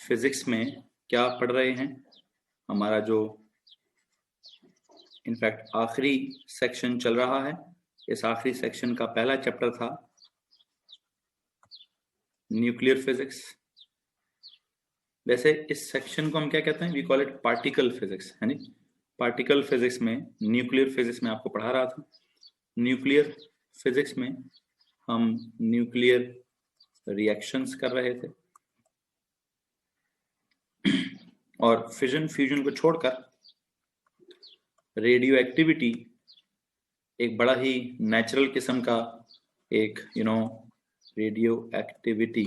Physics में क्या पढ़ रहे हैं। हमारा जो इनफैक्ट आखिरी सेक्शन चल रहा है, इस आखिरी सेक्शन का पहला चैप्टर था न्यूक्लियर फिजिक्स। वैसे इस सेक्शन को हम क्या कहते हैं, we call it particle physics, है नी। पार्टिकल फिजिक्स में न्यूक्लियर फिजिक्स में आपको पढ़ा रहा था। न्यूक्लियर फिजिक्स में हम न्यूक्लियर रिएक्शंस कर रहे थे और फिजन फ्यूजन को छोड़कर रेडियो एक्टिविटी एक बड़ा ही नेचुरल किस्म का एक रेडियो एक्टिविटी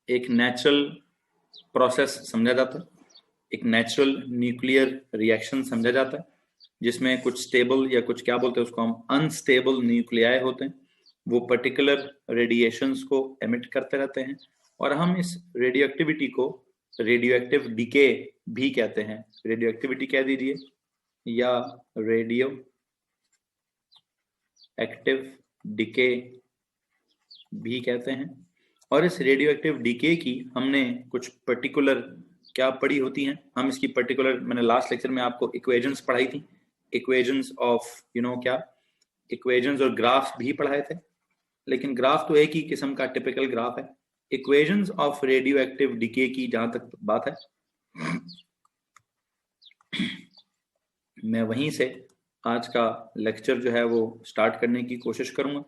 एक नेचुरल प्रोसेस समझा जाता है, एक नेचुरल न्यूक्लियर रिएक्शन समझा जाता है, जिसमें कुछ स्टेबल या कुछ क्या बोलते हैं उसको हम अनस्टेबल न्यूक्लियाई होते हैं। वो पर्टिकुलर रेडिएशंस को एमिट करते रहते हैं और हम इस रेडियो एक्टिविटी को रेडियो एक्टिव डीके भी कहते हैं। रेडियो एक्टिविटी कह दीजिए या रेडियो एक्टिव डीके भी कहते हैं। और इस रेडियो एक्टिव डीके की हमने कुछ पर्टिकुलर क्या पढ़ी होती हैं, हम इसकी पर्टिकुलर, मैंने लास्ट लेक्चर में आपको इक्वेशंस पढ़ाई थी, इक्वेशंस ऑफ क्या इक्वेशंस और ग्राफ्स भी पढ़ाए थे, लेकिन ग्राफ तो एक ही किस्म का टिपिकल ग्राफ है। Equations of radioactive decay की जहां तक बात है, मैं वहीं से आज का लेक्चर जो है वो स्टार्ट करने की कोशिश करूंगा।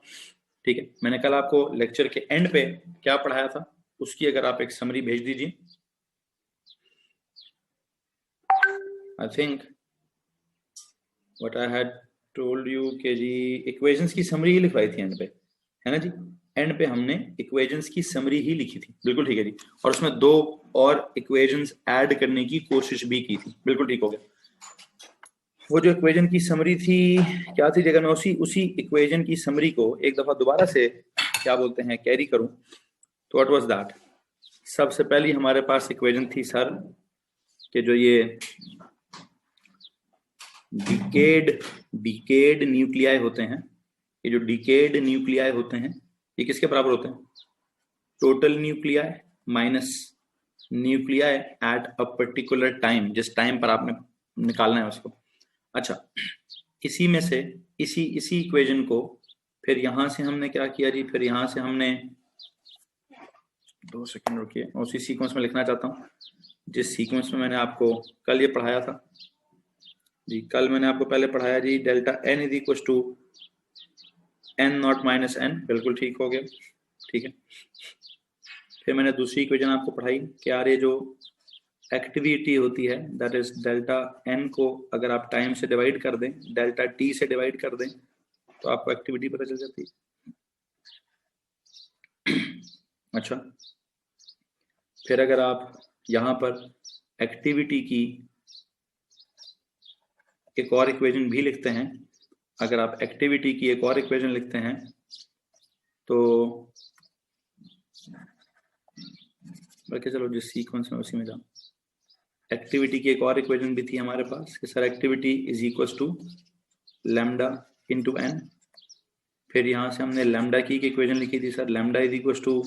ठीक है, मैंने कल आपको लेक्चर के एंड पे क्या पढ़ाया था उसकी अगर आप एक समरी भेज दीजिए। I think what I had told you के जी इक्वेशंस की समरी ही लिखवाई थी एंड पे, है ना जी। एंड पे हमने इक्वेशंस की समरी ही लिखी थी, बिल्कुल ठीक है जी। और उसमें 2 और इक्वेशंस ऐड करने की कोशिश भी की थी, बिल्कुल ठीक हो गया। वो जो इक्वेशन की समरी थी क्या थी, जगह मैं उसी इक्वेशन की समरी को एक दफा दोबारा से क्या बोलते हैं कैरी करूं तो व्हाट वाज दैट। सबसे पहली हमारे पास इक्वेशन थी सर कि जो ये डिकेड न्यूक्लियाई होते हैं, ये जो डिकेड न्यूक्लियाई होते हैं ये किसके बराबर होते हैं, total nuclei minus nuclei at a particular time, जिस टाइम पर आपने निकालना है उसको। अच्छा, इसी में से इसी इक्वेशन को फिर यहां से हमने क्या किया जी, फिर यहां से हमने 2 सेकंड रुकिए, उसी सीक्वेंस में लिखना चाहता हूं जिस सीक्वेंस में मैंने आपको कल ये पढ़ाया था जी। कल मैंने आपको पहले पढ़ाया जी delta n is equal to n not minus n, बिल्कुल ठीक हो गया, ठीक है। फिर मैंने दूसरी इक्वेशन आपको पढ़ाई कि यार ये जो एक्टिविटी होती है दैट इज डेल्टा n को अगर आप टाइम से डिवाइड कर दें, डेल्टा t से डिवाइड कर दें तो आपको एक्टिविटी पता चल जाती है। अच्छा, फिर अगर आप यहां पर एक्टिविटी की एक और इक्वेशन भी लिखते हैं, अगर आप एक्टिविटी की एक और इक्वेशन लिखते हैं तो बल्कि चलो जिस सीक्वेंस में उसी में जाओ। एक्टिविटी की एक और इक्वेशन भी थी हमारे पास कि sir activity is equal to lambda into N. फिर यहां से हमने लैम्डा की इक्वेशन लिखी थी sir, lambda is equal to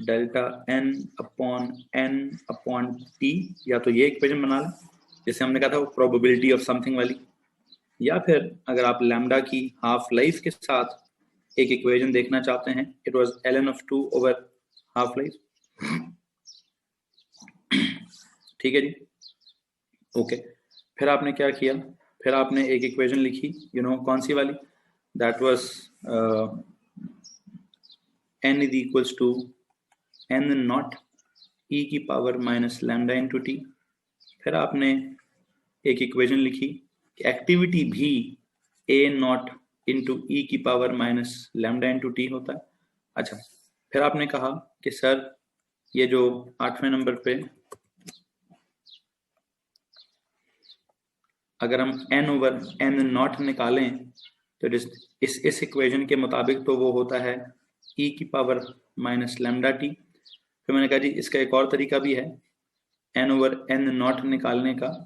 delta N upon T. या तो ये इक्वेशन बना लें जैसे हमने कहा था वो प्रोबेबिलिटी ऑफ समथिंग वाली, या फिर अगर आप लैम्डा की हाफ लाइफ के साथ एक इक्वेशन देखना चाहते हैं, it was ln of 2 over half life. ठीक है जी, ओके। फिर आपने क्या किया, फिर आपने एक इक्वेशन लिखी कौन सी वाली, that was n is equals to n naught e की power minus lambda into T. फिर आपने एक इक्वेशन लिखी एक्टिविटी भी a नॉट इंटू ई की power minus lambda into T होता है। अच्छा, फिर आपने कहा कि सर ये जो 8वें नंबर पे अगर हम n ओवर n नॉट निकालें तो इस इक्वेशन के मुताबिक तो वो होता है e की पावर माइनस लैम्डा टी। फिर मैंने कहा जी इसका एक और तरीका भी है n ओवर n नॉट निकालने का।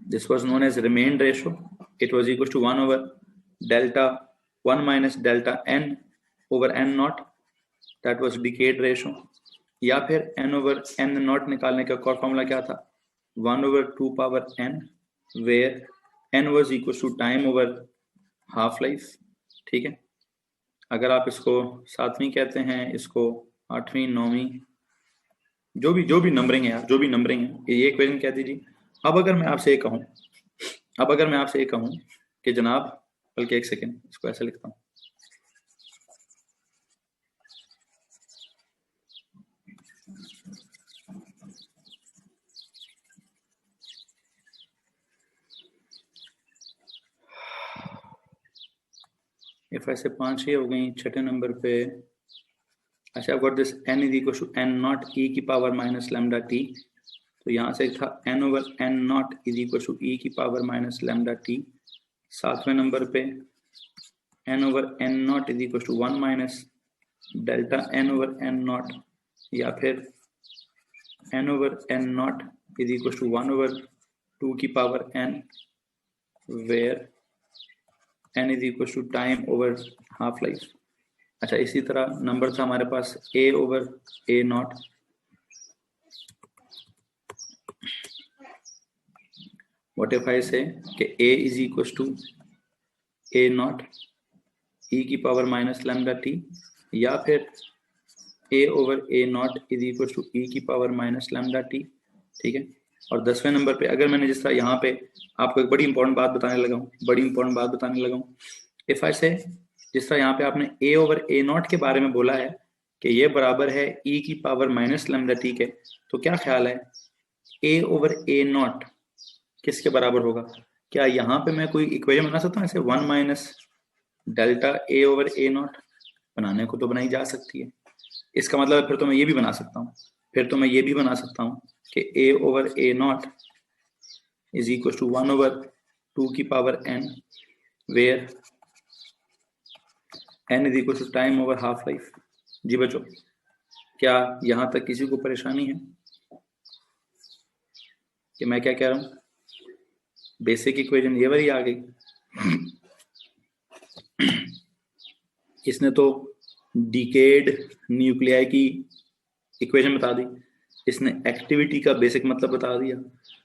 This was known as remained ratio. It was equal to 1 over delta 1 minus delta n over n naught, that was decayed ratio, या फिर n over n naught निकालने का और फॉर्मूला क्या था, 1 over 2 power n, where n was equal to time over half life। ठीक है, अगर आप इसको 7वीं कहते हैं, इसको 8वीं 9वीं, जो भी नंबरिंग है, जो भी नंबरिंग है, ये इक्वेशन कह दीजिए। अब अगर मैं आपसे ये कहूं कि जनाब, बल्कि एक सेकेंड, इसको ऐसे लिखता हूं, इफ ऐसे 5 ही हो गई, छठे नंबर पे, अच्छा, I've got this n is equal to n naught e की पावर माइनस लैम्डा t, तो यहाँ से था n over n naught is equal to e की पावर माइनस लैम्डा t। 7वें नंबर पे n over n naught is equal to 1 minus delta n over n naught, या फिर n over n naught is equal to 1 over 2 की power n, where n is equal to time over half life। अच्छा, इसी तरह number था हमारे पास a over a naught, what if I say कि a is equal to a naught e की power minus lambda t, या फिर a over a naught is equal to e की पावर माइनस लैम्डा t। ठीक है, और 10वें number पे अगर मैंने जिस तरह यहाँ पे आपको एक बड़ी इंपॉर्टेंट बात बताने लगा हूँ, इफ आई से, जिस तरह यहाँ पे आपने a over a naught के बारे में बोला है कि ये बराबर है e की पावर माइनस लैम्डा t के, तो क्या ख्याल है a over a naught किसके बराबर होगा? क्या यहाँ पे मैं कोई इक्वेशन बना सकता हूँ ऐसे 1 minus delta a over a naught? बनाने को तो बनाई जा सकती है। इसका मतलब फिर तो मैं ये भी बना सकता हूँ कि a over a naught is equal to 1 over 2 की power n, where n is equal to time over half life। जी बच्चों, क्या यहाँ तक किसी को परेशानी है कि मैं क्या कह रहा हूँ? बेसिक इक्वेशन ये वाली आ गई। इसने तो डिकेड न्यूक्लियाई की इक्वेशन बता दी, इसने एक्टिविटी का बेसिक मतलब बता दिया,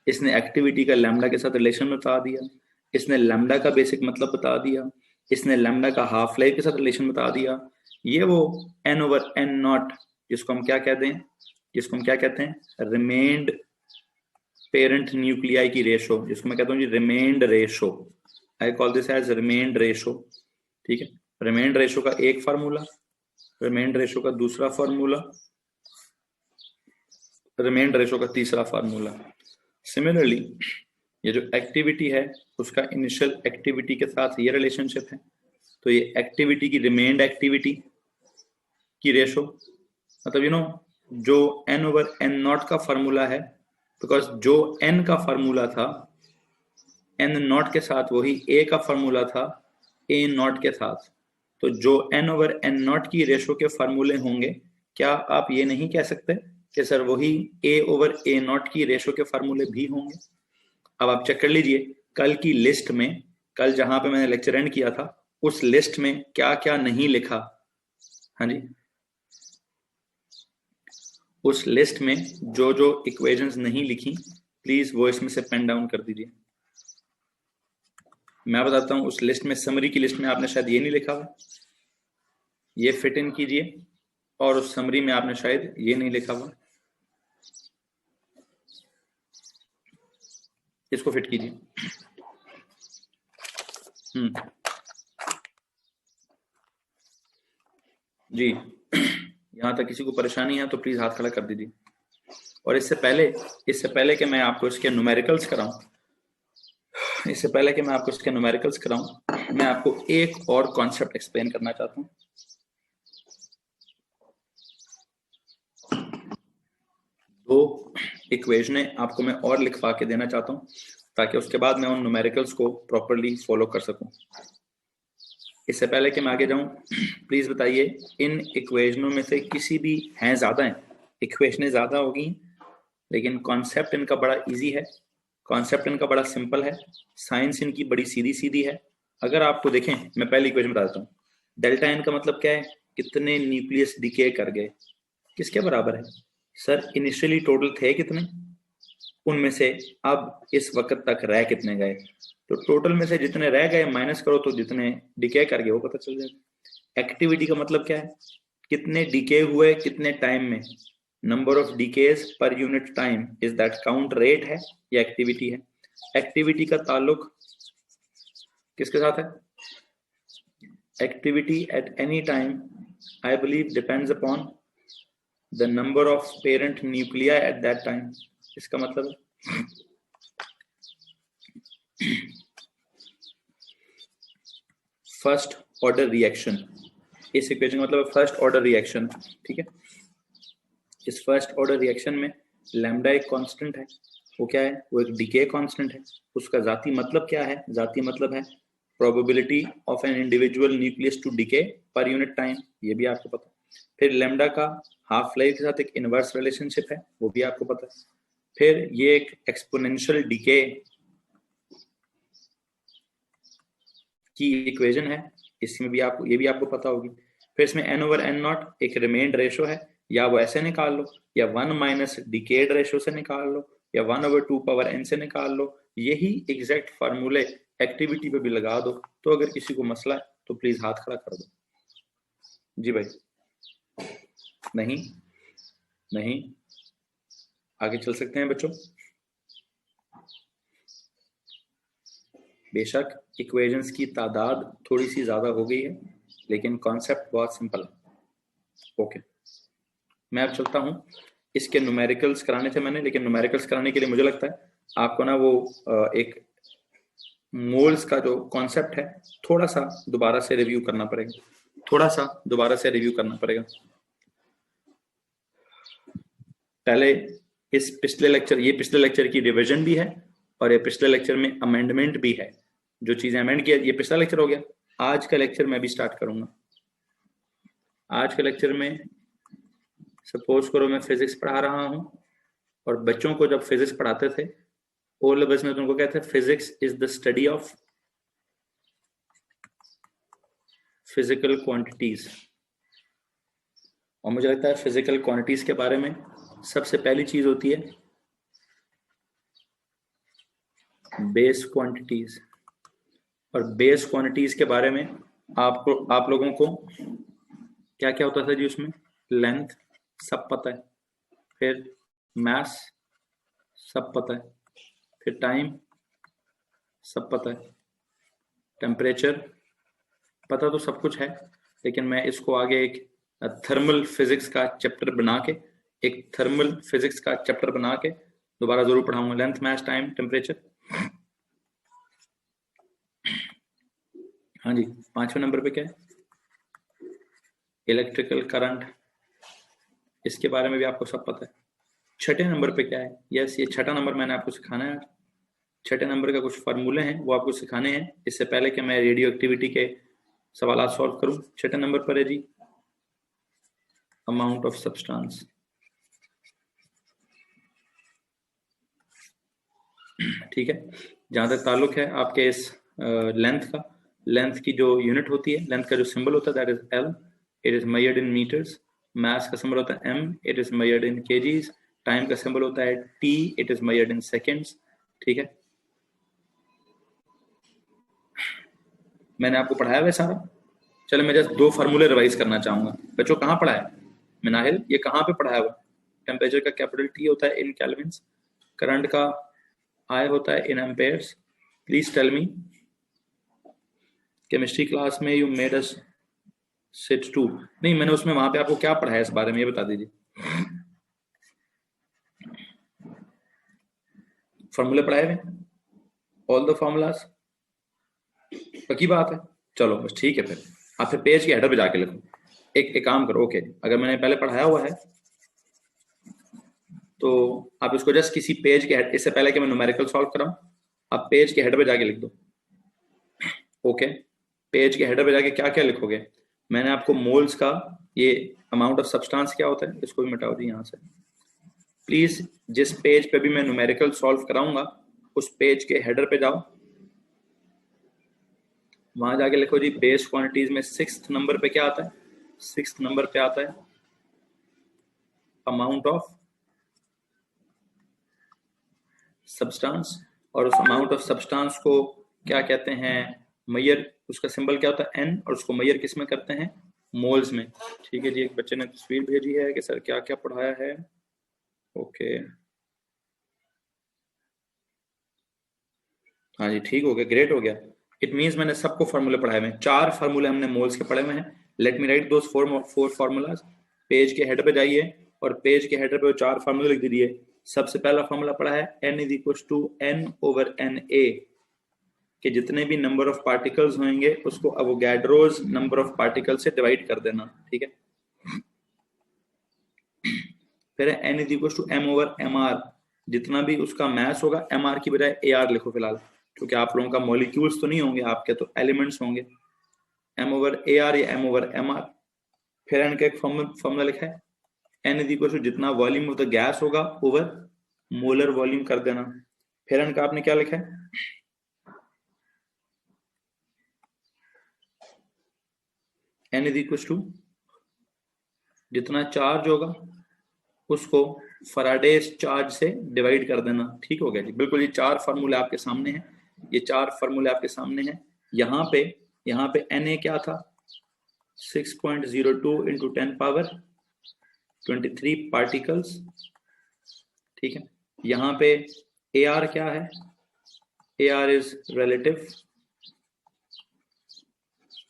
इसने एक्टिविटी का लैम्डा के साथ रिलेशन बता दिया, इसने लैम्डा का बेसिक मतलब बता दिया, इसने लैम्डा का हाफ लाइफ के साथ रिलेशन बता दिया। ये वो n over n naught जिसको हम क्या कहते हैं, रिमेन्ड पेरेंट न्यूक्लियाई की रेशो, जिसको मैं कहता हूँ जी remained ratio. I call this as remained ratio. ठीक है, रिमेन्ड रेशो का एक फार्मूला, रिमेन्ड रेशो का दूसरा फार्मूला, रिमेन्ड रेशो का तीसरा फार्मूला। सिमिलरली ये जो एक्टिविटी है उसका इनिशियल एक्टिविटी के साथ ये रिलेशनशिप है, तो ये एक्टिविटी की रिमेन्ड एक्टिविटी की रेशो, मतलब जो n over n naught का फार्मूला है, बिकॉज जो n का फार्मूला था n naught के साथ वही a का फार्मूला था a naught के साथ, तो जो n over n naught की रेशो के फार्मूले होंगे, क्या आप ये नहीं कह सकते कि सर वही a over a naught की रेशो के फार्मूले भी होंगे? अब आप चेक कर लीजिए, कल की लिस्ट में, कल जहां पे मैंने लेक्चर एंड किया था, उस लिस्ट में क्या क्या नहीं लिखा। हाँ जी, उस लिस्ट में जो जो इक्वेशंस नहीं लिखी, प्लीज वो इसमें से पेन डाउन कर दीजिए। मैं बताता हूं, उस लिस्ट में, समरी की लिस्ट में आपने शायद ये नहीं लिखा हुआ, ये फिट इन कीजिए, और उस समरी में आपने शायद ये नहीं लिखा हुआ, इसको फिट कीजिए। जी, यहां तक किसी को परेशानी है तो प्लीज हाथ खड़ा कर दीजिए। और इससे पहले कि मैं आपको इसके न्यूमेरिकल्स कराऊं, मैं आपको एक और कॉन्सेप्ट एक्सप्लेन करना चाहता हूं। दो इक्वेशनें आपको मैं और लिखवा के देना चाहता हूं, ताकि उसके बाद मैं उन न्यूमेरिकल्स को प्रॉपर्ली फॉलो कर सकूं। इससे पहले कि मैं आगे जाऊं, प्लीज बताइए, इन इक्वेशनों में से किसी भी हैं, ज्यादा हैं, इक्वेशनें ज्यादा होगी, लेकिन कॉन्सेप्ट इनका बड़ा इजी है, कॉन्सेप्ट इनका बड़ा सिंपल है, साइंस इनकी बड़ी सीधी सीधी है। अगर आपको देखें, मैं पहली इक्वेशन बता देता हूँ, डेल्टा एन का मतलब क्या है, कितने न्यूक्लियस डिके कर गए, किसके बराबर है सर, इनिशियली टोटल थे कितने, उनमें से अब इस वक्त तक रह कितने गए, तो टोटल में से जितने रह गए माइनस करो तो जितने डिके कर गए वो पता चल जाएगा। एक्टिविटी का मतलब क्या है, कितने डिके हुए कितने टाइम में, number of decays per unit time, is that count rate है या एक्टिविटी है। एक्टिविटी का ताल्लुक किसके साथ है, activity at any time I believe depends upon the number of parent nuclei at that time। इसका मतलब फर्स्ट ऑर्डर रिएक्शन, इस इक्वेशन का मतलब फर्स्ट ऑर्डर रिएक्शन, ठीक है। इस फर्स्ट ऑर्डर रिएक्शन में लैम्डा एक कांस्टेंट है, वो क्या है, वो एक डिके कांस्टेंट है। उसका जाती मतलब क्या है, जाती मतलब है probability of an individual nucleus to decay per unit time, ये भी आपको पता है। फिर लैम्डा का हाफ लाइफ के साथ एक इनवर्स रिलेशनशिप है, वो भी आपको पता है। फिर ये एक एक्सपोनेंशियल डिके की इक्वेशन है, इसमें भी आपको, ये भी आपको पता होगी। फिर इसमें n ओवर n नॉट एक रिमेन्ड रेशो है, या वो ऐसे निकाल लो, या 1 माइनस डिकेड रेशो से निकाल लो, या 1 ओवर 2 पावर n से निकाल लो। यही एग्जैक्ट फार्मूले एक्टिविटी पे भी लगा दो। तो अगर किसी को मसला है तो प्लीज हाथ खड़ा कर दो। जी भाई, नहीं नहीं, आगे चल सकते हैं बच्चों। बेशक इक्वेशंस की तादाद थोड़ी सी ज्यादा हो गई है, लेकिन कॉन्सेप्ट बहुत सिंपल है। ओके, मैं अब चलता हूं। इसके न्यूमेरिकल्स कराने थे मैंने, लेकिन न्यूमेरिकल्स कराने के लिए मुझे लगता है आपको ना वो एक मोल्स का जो कॉन्सेप्ट है थोड़ा सा दोबारा से रिव्यू करना पड़ेगा, थोड़ा सा दोबारा से रिव्यू करना पड़ेगा। पहले इस पिछले लेक्चर, ये पिछले लेक्चर की रिवीजन भी है और ये पिछले लेक्चर में अमेंडमेंट भी है। जो चीजें अमेंड किया ये पिछला लेक्चर हो गया। आज का लेक्चर मैं भी स्टार्ट करूंगा। आज के लेक्चर में सपोज करो मैं फिजिक्स पढ़ा रहा हूं और बच्चों को जब फिजिक्स पढ़ाते थे ओ लेवल्स में, तो उनको कहते हैं physics is the study of physical quantities. और मुझे लगता है फिजिकल क्वांटिटीज के बारे में सबसे पहली चीज होती है बेस क्वांटिटीज। और बेस क्वांटिटीज के बारे में आपको, आप लोगों को क्या क्या होता था जी उसमें, लेंथ सब पता है, फिर मास सब पता है, फिर टाइम सब पता है, टेम्परेचर पता तो सब कुछ है, लेकिन मैं इसको आगे एक थर्मल फिजिक्स का चैप्टर बना के, एक थर्मल फिजिक्स का चैप्टर बना के दोबारा जरूर पढ़ाऊंगा। लेंथ, मास, टाइम, टेम्परेचर। हाँ जी, 5वें नंबर पे क्या है, इलेक्ट्रिकल करंट, इसके बारे में भी आपको सब पता है। 6ठे नंबर पे क्या है, यस ये 6ठा नंबर मैंने आपको सिखाना है। 6ठे नंबर का कुछ फार्मूले हैं वो आपको सिखाने हैं, इससे पहले कि मैं रेडियो एक्टिविटी के सवाल सॉल्व करूं। 6ठे नंबर पर है जी अमाउंट ऑफ सब्सटेंस। ठीक है, जहां तक ताल्लुक है आपके इस लेंथ का, लेंथ की जो यूनिट होती है, लेंथ का जो सिंबल होता है that is L, it is measured in metres. Mass का सिंबल होता है M, it is measured in kgs. Time का सिंबल होता है T, it is measured in seconds. ठीक है, मैंने आपको पढ़ाया हुआ सारा। चलो मैं जस्ट 2 फार्मूले रिवाइज करना चाहूंगा। बच्चों कहाँ पढ़ा है मिनाहिल, ये कहाँ पे पढ़ा हुआ? टेम्परेचर का कैपिटल टी होता है इन केल्विन्स, करंट का आई होता है in amperes. Please tell me, chemistry class में you made us sit too, नहीं मैंने उसमें वहां पे आपको क्या पढ़ाया इस बारे में ये बता दीजिए। फॉर्मूले पढ़ाए हुए, ऑल द फॉर्मूलाज, पक्की बात है? चलो बस ठीक है, फिर आप फिर पेज के हेडर पे जाके लिखो। एक काम करो, ओके अगर मैंने पहले पढ़ाया हुआ है तो आप इसको जस्ट किसी पेज के हेड, इससे पहले कि मैं न्यूमेरिकल सॉल्व कराऊं, आप पेज के हेडर पे जाके लिख दो। ओके, पेज के हेडर पे जाके क्या क्या लिखोगे? मैंने आपको मोल्स का ये अमाउंट ऑफ सब्सटेंस क्या होता है इसको भी मिटाओ दी यहाँ से। प्लीज जिस पेज पे भी मैं न्यूमेरिकल सॉल्व कराऊंगा उस पेज के हेडर पे जाओ वहां जाके लिखो जी बेस क्वांटिटीज में 6th नंबर पे क्या आता है, 6th नंबर पे आता है अमाउंट ऑफ सब्सटेंस, और उस अमाउंट ऑफ सब्सटेंस को क्या कहते हैं, मेजर, उसका सिंबल क्या होता है एन, और उसको मेजर किस में करते हैं, मोल्स में। ठीक है जी, एक बच्चे ने तस्वीर भेजी है कि सर क्या क्या पढ़ाया है। ओके हाँ जी ठीक हो गया, ग्रेट हो गया। इट मीन्स मैंने सबको फार्मूले पढ़ाए हुए हैं, 4 फार्मूले हमने मोल्स के पढ़े हुए हैं। लेट मी राइट दोस 4 फार्मूलाज। पेज के हेडर पे जाइए और पेज के हेडर पे वो 4 फार्मूले लिख दीजिए। सबसे पहला फार्मूला पढ़ा है n is equal to n/na, कि जितने भी नंबर ऑफ पार्टिकल्स होंगे उसको अवोगाड्रोस नंबर ऑफ पार्टिकल से डिवाइड कर देना। ठीक है, फिर n is equal to m/mr, जितना भी उसका मास होगा mr की बजाय ar लिखो फिलहाल, क्योंकि आप लोगों का मॉलिक्यूल्स तो नहीं होंगे, आपके तो एलिमेंट्स होंगे, m/ar या m/mr। फिर n का एक फॉर्मूला लिखा है n इज इक्वल टू जितना वॉल्यूम ऑफ द गैस होगा ओवर मोलर वॉल्यूम कर देना। फिर n का आपने क्या लिखा है, n इज इक्वल टू जितना चार्ज होगा उसको फैराडेज चार्ज से डिवाइड कर देना। ठीक हो गया जी, बिल्कुल ये 4 फार्मूले आपके सामने हैं, ये 4 फार्मूले आपके सामने हैं। यहाँ पे Na क्या था, 6.02 इंटू 10 पावर 23 पार्टिकल्स। ठीक है, यहाँ पे Ar क्या है, Ar is relative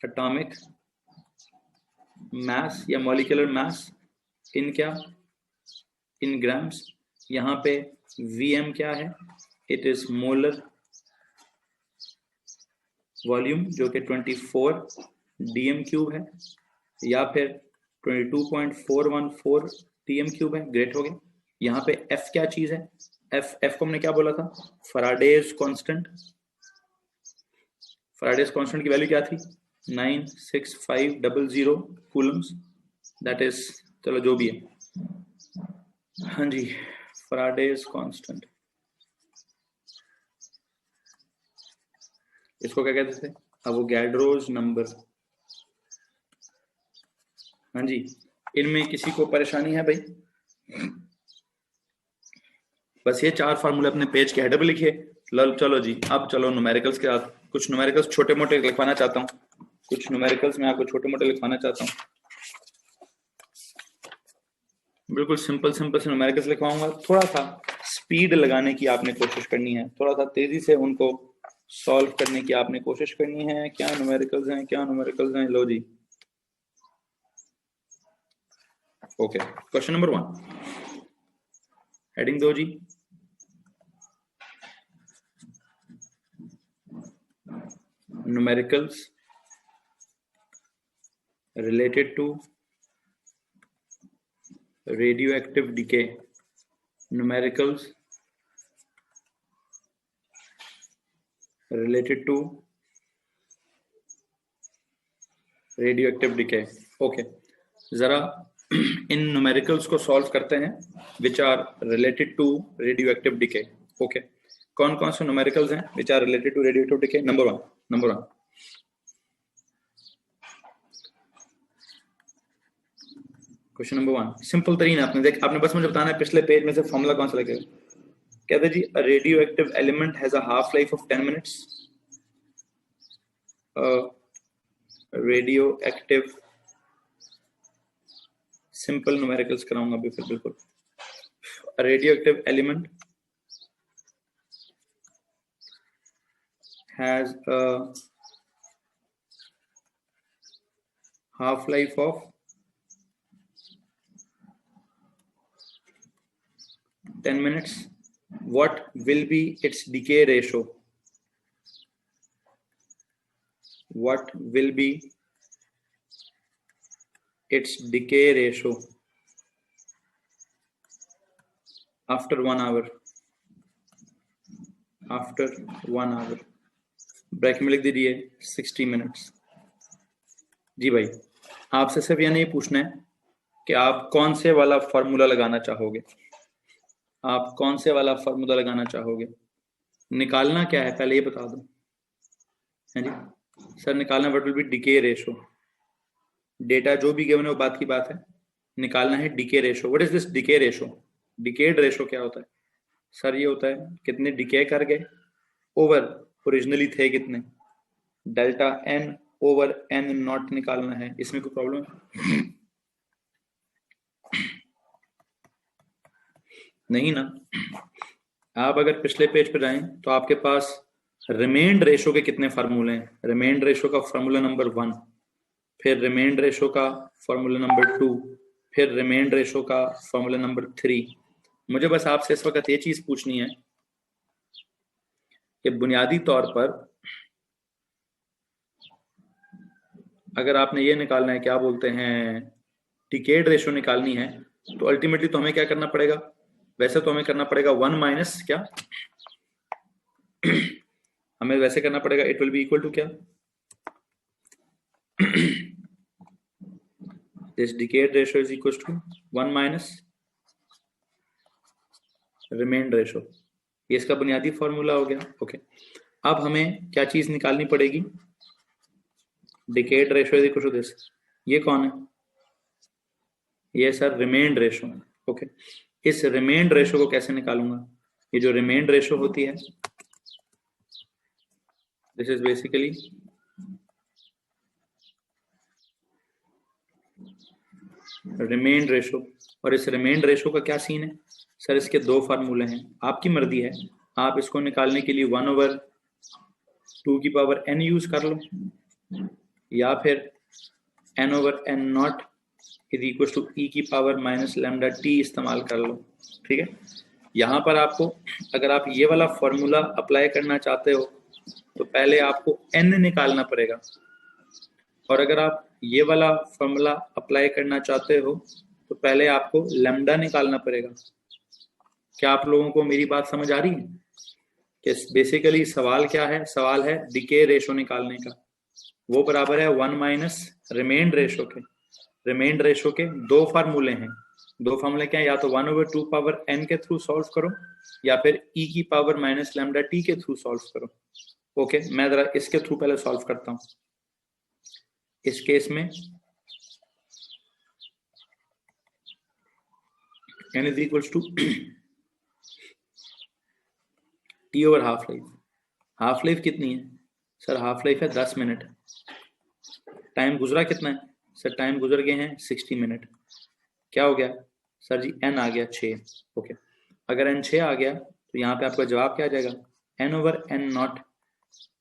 atomic mass या मॉलिक्यूलर मास इन क्या, इन ग्राम्स। यहाँ पे Vm क्या है, इट इज मोलर वॉल्यूम जो कि 24 dm क्यूब है, या फिर 22.414 dm क्यूब है। ग्रेट हो गया। यहाँ पे F क्या चीज है, F को हमने क्या बोला था, फैराडेज कांस्टेंट। फैराडेज कांस्टेंट की वैल्यू क्या थी, 96500 कूलम्स, दैट इज, चलो जो भी है, हाँ जी, फैराडेज कांस्टेंट, इसको क्या कहते थे, अवोगाड्रोस नंबर। हाँ जी, इनमें किसी को परेशानी है भाई? बस ये 4 फार्मूले अपने पेज के हेडर पे लिखिए। चलो जी, अब चलो न्यूमेरिकल्स के साथ। कुछ न्यूमेरिकल्स छोटे मोटे लिखवाना चाहता हूँ, कुछ न्यूमेरिकल्स मैं आपको छोटे मोटे लिखवाना चाहता हूँ। बिल्कुल सिंपल सिंपल से न्यूमेरिकल्स लिखवाऊंगा। थोड़ा सा स्पीड लगाने की आपने कोशिश करनी है, थोड़ा सा तेजी से उनको सॉल्व करने की आपने कोशिश करनी है। क्या न्यूमेरिकल्स हैं, क्या न्यूमेरिकल्स हैं, लो जी। ओके, क्वेश्चन नंबर 1, हेडिंग दो जी, numericals related to radioactive decay, numericals related to radioactive decay। Okay, जरा इन न्यूमेरिकल्स को सॉल्व करते हैं which are related to radioactive decay. Okay, कौन कौन से न्यूमेरिकल्स हैं which are related to radioactive decay? Number one question number 1 simple तरीन आपने बस मुझे बताना है पिछले पेज में से फॉर्मूला कौन सा लगेगा। कहते जी a radioactive element has a half life of 10 minutes. Radioactive, simple numericals कराऊंगा अभी फिर। बिल्कुल, radioactive element has a half-life of 10 minutes. What will be its decay ratio? What will be its decay ratio after 1 hour? After 1 hour, bracket में लिख दीजिए 60 minutes. जी भाई, आपसे सिर्फ यह नहीं पूछना है कि आप कौन से वाला फॉर्मूला लगाना चाहोगे, आप कौन से वाला फॉर्मूला लगाना चाहोगे, निकालना क्या है पहले ये बता दो। है जी, सर निकालना what will B decay ratio, data जो भी गिवन है वो बात की बात है, निकालना है decay ratio. What is this decay ratio? Decade ratio क्या होता है सर? ये होता है कितने डिके कर गए ओवर ओरिजिनली थे कितने, delta N over N naught निकालना है। इसमें कोई प्रॉब्लम है? नहीं ना। आप अगर पिछले पेज पे जाएं तो आपके पास रिमेंड रेशो के कितने फार्मूले हैं? रिमेंड रेशो का फार्मूला नंबर 1, फिर रिमेंड रेशो का फार्मूला नंबर 2, फिर रिमेंड रेशो का फार्मूला नंबर 3। मुझे बस आपसे इस वक्त ये चीज पूछनी है कि बुनियादी तौर पर अगर आपने ये निकालना है, क्या बोलते हैं, डिकेड रेशो निकालनी है, तो अल्टीमेटली तो हमें क्या करना पड़ेगा? वैसे तो हमें करना पड़ेगा 1 माइनस क्या हमें वैसे करना पड़ेगा, it will be equal to क्या, this decayed ratio is equal to 1 minus remained ratio. ये इसका बुनियादी फॉर्मूला हो गया। ओके, अब हमें क्या चीज निकालनी पड़ेगी? Decayed ratio is equal to this. ये कौन है? ये सर रिमेंड रेशो। ओके, इस रिमेंड रेशो को कैसे निकालूंगा? ये जो रिमेंड रेशो होती है, this is basically remained ratio. और इस रिमेंड रेशो का क्या सीन है सर? इसके 2 फार्मूले हैं, आपकी मर्जी है, आप इसको निकालने के लिए 1/2 यूज कर लो, या फिर n/n0 is equal to e⁻ इस्तेमाल कर लो। ठीक है, यहां पर आपको अगर आप ये वाला फॉर्मूला अप्लाई करना चाहते हो तो पहले आपको n निकालना पड़ेगा, और अगर आप ये वाला फॉर्मूला अप्लाई करना चाहते हो तो पहले आपको लैम्डा निकालना पड़ेगा। क्या आप लोगों को मेरी बात समझ आ रही है कि बेसिकली सवाल क्या है? सवाल है डिके रेशो निकालने का। वो बराबर है 1 माइनस रिमेंड रेशो के। रिमेंड रेशो के 2 फार्मूले हैं। 2 फार्मूले क्या है? या तो 1/2 के थ्रू सॉल्व करो, या फिर e⁻ के थ्रू सॉल्व करो। ओके, मैं जरा इसके थ्रू पहले सॉल्व करता हूं। इस केस में n is equal to t over half life. Half life कितनी है सर? हाफ लाइफ है 10 मिनट। टाइम गुजरा कितना है सर? टाइम गुजर गए हैं 60 मिनट। क्या हो गया सर जी? n आ गया 6। ओके, अगर n 6 आ गया तो यहाँ पे आपका जवाब क्या आ जाएगा? n/n0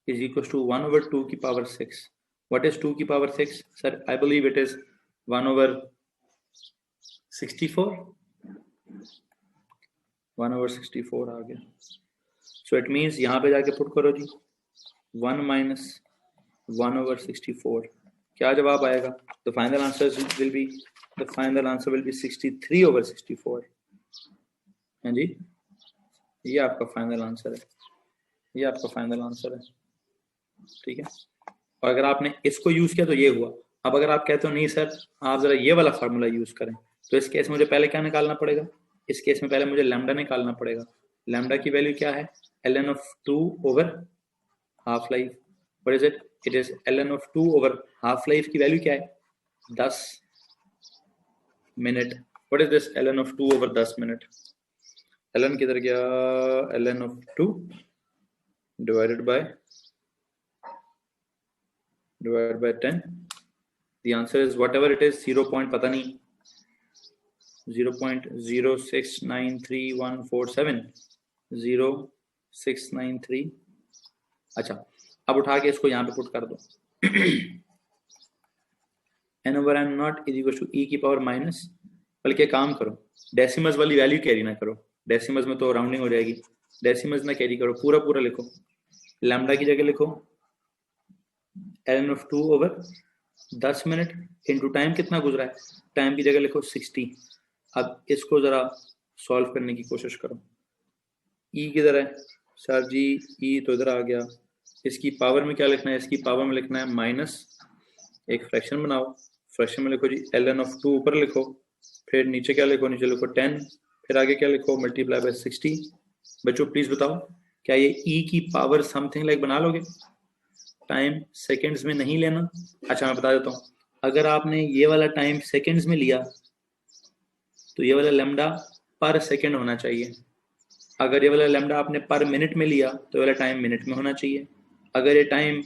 is equal to 1/2⁶। What is 2⁶? Sir I believe it is 1/64। 1/64 आ गया। सो इट मीन्स यहाँ पे जाके पुट करो जी 1 माइनस 1/64। क्या जवाब आएगा? The final answer will be 63/64। हाँ जी, ये आपका फाइनल आंसर है, ये आपका फाइनल आंसर है। ठीक है, और अगर आपने इसको यूज किया तो ये हुआ। अब अगर आप कहते हो नहीं सर आप जरा ये वाला फार्मूला यूज करें, तो इस केस में मुझे पहले क्या निकालना पड़ेगा? इस केस में पहले मुझे लैम्डा निकालना पड़ेगा। लैम्डा की वैल्यू क्या है? ln(2) over half life. What is it? It is ln(2) over half life की वैल्यू क्या है? 10 minute. What is this ln(2) over 10 minute? ln किधर गया? ln(2) divided by 10। The answer is whatever it is, 0. पता नहीं 0.069347 0693। अच्छा, अब उठा के इसको यहाँ पे पुट कर दो n/n0 is equal to e⁻, बल्कि काम करो डेसिमल्स वाली वैल्यू कैरी ना करो। डेसिमल्स में तो राउंडिंग हो जाएगी, डेसिमल्स ना कैरी करो, पूरा पूरा लिखो। लैम्डा की जगह लिखो ln(2) over 10 minute into time कितना गुजरा है, टाइम की जगह लिखो 60। अब इसको जरा सॉल्व करने की कोशिश करो। ई किधर है सर जी? ई तो इधर आ गया। इसकी पावर में क्या लिखना है? इसकी पावर में लिखना है माइनस, एक फ्रैक्शन बनाओ, फ्रैक्शन में लिखो जी ln(2) ऊपर लिखो, फिर नीचे क्या लिखो? नीचे लिखो 10, फिर आगे क्या लिखो? Multiply by 60। बच्चों प्लीज बताओ क्या ये ई की पावर समथिंग लाइक बना लोगे? टाइम सेकंड्स में नहीं लेना। अच्छा मैं बता देता हूँ, अगर आपने ये वाला टाइम सेकंड्स में लिया तो ये वाला लैम्डा पर सेकंड होना चाहिए। अगर ये वाला लैम्डा आपने पर मिनट में लिया तो ये वाला टाइम मिनट में होना चाहिए। अगर ये टाइम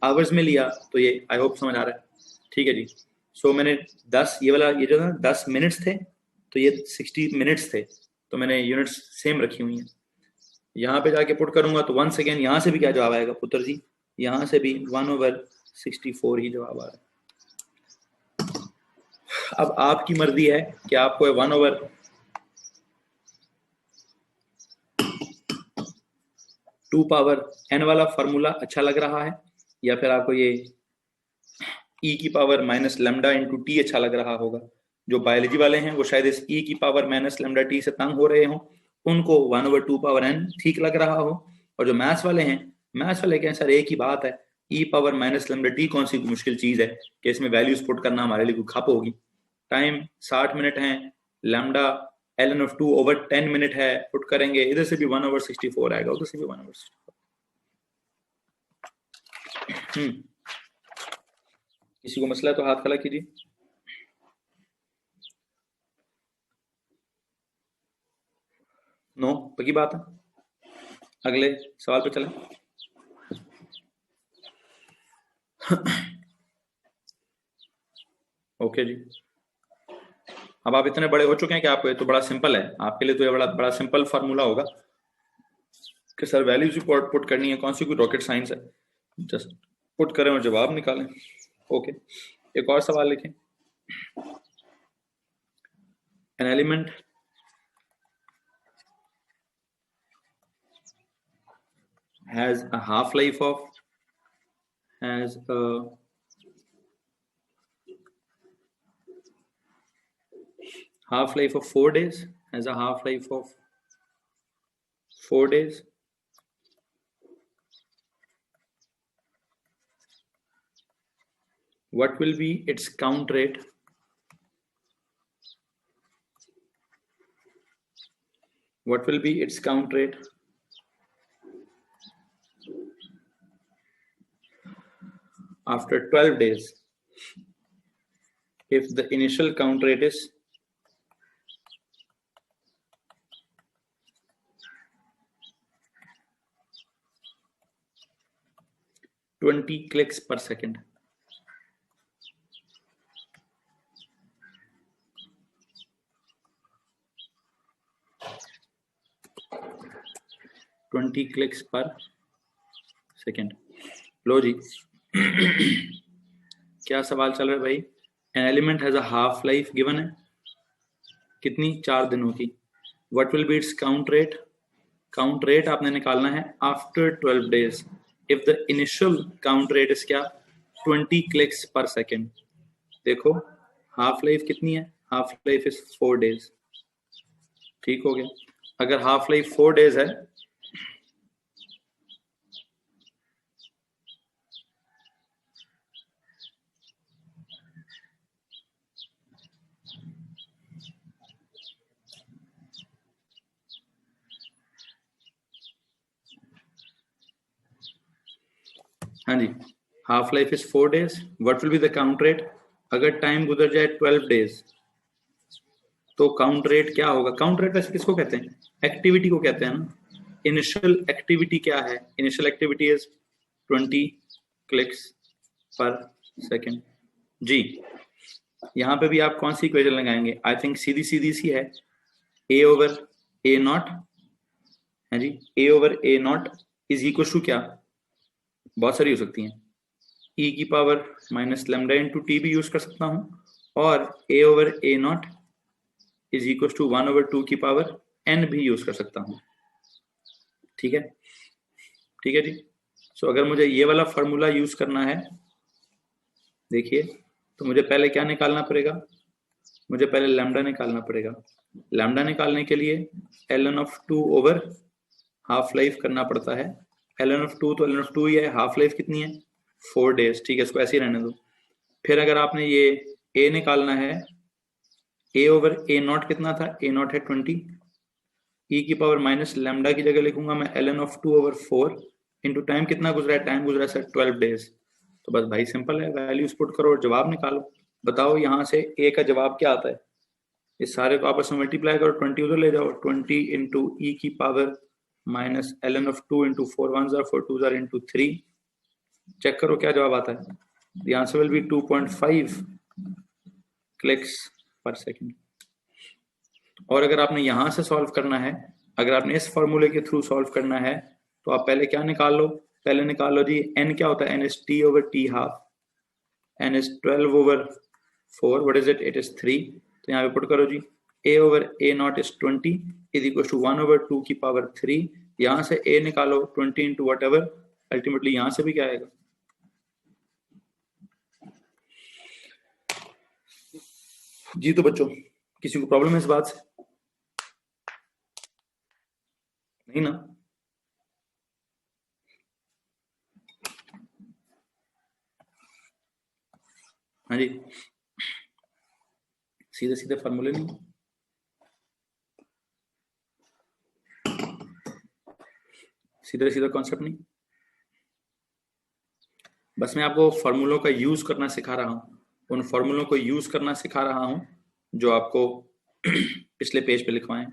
आवर्स में लिया तो ये, आई होप समझ आ रहा है, ठीक है जी। सो मैंने 10 ये वाला, ये जो ना 10 मिनट्स थे तो ये 60 मिनट्स थे, तो मैंने यूनिट्स सेम रखी हुई हैं। यहाँ पे जाके पुट करूंगा तो 1 सेकेंड, यहाँ से भी क्या जवाब आएगा पुत्र जी, यहाँ से भी 1/64 ही जवाब आ रहा है। अब आपकी मर्जी है कि आपको 1/2 वाला फॉर्मूला अच्छा लग रहा है, या फिर आपको ये e की power minus lambda into T अच्छा लग रहा होगा। जो बायोलॉजी वाले हैं वो शायद इस e की पावर माइनस लैम्डा टी से तंग हो रहे हो, उनको 1/2 ठीक लग रहा हो। और जो मैथ्स वाले हैं, मैथ्स वाले कहें सर एक ही बात है, e power minus lambda T कौन सी मुश्किल चीज है कि इसमें वैल्यूज पुट करना हमारे लिए कोई खप होगी। टाइम 60 मिनट है, लैम्डा ln/2/10 मिनट है, पुट करेंगे, इधर से भी 1/64 आएगा, उधर से भी 1/64। किसी को मसला है तो हाथ खड़ा कीजिए। नो, पक्की बात है। अगले सवाल पे चलें। ओके जी, अब आप इतने बड़े हो चुके हैं कि आपको ये तो बड़ा सिंपल है, आपके लिए तो ये बड़ा सिंपल फार्मूला होगा कि सर वैल्यूज पुट करनी है, कौन सी कोई रॉकेट साइंस है, जस्ट पुट करें और जवाब निकालें। ओके, एक और सवाल लिखें। An element has a half-life of 4 days, has a half-life of 4 days. What will be its count rate? What will be its count rate after 12 days if the initial count rate is 20 clicks per second? Twenty clicks पर second. लो जी, क्या सवाल चल रहा है भाई? An element has a half life given है, कितनी? 4 दिनों की। What will B it's count rate? Count rate आपने निकालना है after 12 days if the initial count rate is क्या? 20 क्लिक्स पर सेकेंड। देखो हाफ लाइफ कितनी है? Half life is 4 days. ठीक हो गया। अगर हाफ लाइफ 4 डेज है हाँ जी, half life is 4 days. What will be the count rate? अगर टाइम गुजर जाए 12 डेज तो काउंट रेट क्या होगा? काउंट रेट वैसे किसको कहते हैं? एक्टिविटी को कहते हैं ना। इनिशियल एक्टिविटी क्या है? इनिशियल एक्टिविटी इज 20 क्लिक्स पर सेकेंड। जी, यहाँ पे भी आप कौन सी इक्वेशन लगाएंगे? आई थिंक सीधी सीधी सी है, a ओवर a नॉट है जी। a over a naught is equal to क्या? बहुत सारी हो सकती हैं, e की power minus lambda into T भी यूज कर सकता हूं, और a over a naught is equal to 1/2 की पावर n भी यूज कर सकता हूं। ठीक है, ठीक है जी। सो अगर मुझे ये वाला फॉर्मूला यूज करना है, देखिए, तो मुझे पहले क्या निकालना पड़ेगा? मुझे पहले लैम्डा निकालना पड़ेगा। लैम्डा निकालने के लिए ln/2 ओवर हाफ लाइफ करना पड़ता है। ln/2 तो ln/2 ही है, हाफ लाइफ कितनी है? 4 डेज। ठीक है, इसको ऐसे ही रहने दो। फिर अगर आपने ये a निकालना है, a ओवर a नॉट कितना था? a नॉट है 20, e की पावर माइनस लैम्डा की जगह लिखूंगा मैं ln/2 ओवर 4, इंटू टाइम कितना गुजरा है, टाइम गुजरा है सर 12 डेज। तो बस भाई सिंपल है, वैल्यूज पुट करो और जवाब निकालो। बताओ यहाँ से ए का जवाब क्या आता है। इस सारे को आपस में मल्टीप्लाई करो, 20 उधर ले जाओ, 20 इंटू ई की power minus ln of 2 into 4 1 4 2 into 3। Check करो क्या जवाब आता है। The answer will be 2.5 clicks पर सेकेंड। और अगर आपने यहां से सॉल्व करना है, अगर आपने इस फॉर्मूले के थ्रू सॉल्व करना है, तो आप पहले क्या निकाल लो, पहले निकाल लो जी n क्या होता है, n is t over t half, n is 12 over 4, what is it, it is 3। तो यहाँ पे पुट करो जी a over a naught is 20 is equals to 1 over 2 की पावर 3। यहाँ से a निकालो 20 into whatever, अल्टीमेटली यहाँ से भी क्या आएगा। जी तो बच्चों किसी को प्रॉब्लम है इस बात से? नहीं ना? हाँ जी, सीधे सीधे फॉर्मूले नहीं, सीधे सीधे कॉन्सेप्ट नहीं, बस मैं आपको फॉर्मूलों का यूज करना सिखा रहा हूं, उन फॉर्मूलों को यूज करना सिखा रहा हूं जो आपको पिछले पेज पे लिखवाएं।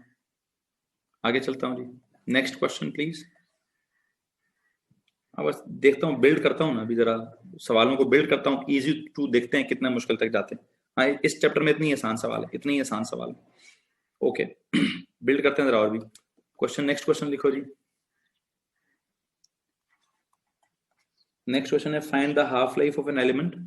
आगे चलता हूं जी, नेक्स्ट क्वेश्चन प्लीज। बस देखता हूँ, बिल्ड करता हूँ ना, अभी जरा सवालों को बिल्ड करता हूँ, इजी टू देखते हैं कितना मुश्किल तक जाते हैं। हाँ इस चैप्टर में इतनी आसान सवाल है, इतनी आसान सवाल है, ओके बिल्ड करते हैं जरा और भी क्वेश्चन। नेक्स्ट क्वेश्चन लिखो जी। नेक्स्ट क्वेश्चन है find the half life of an element.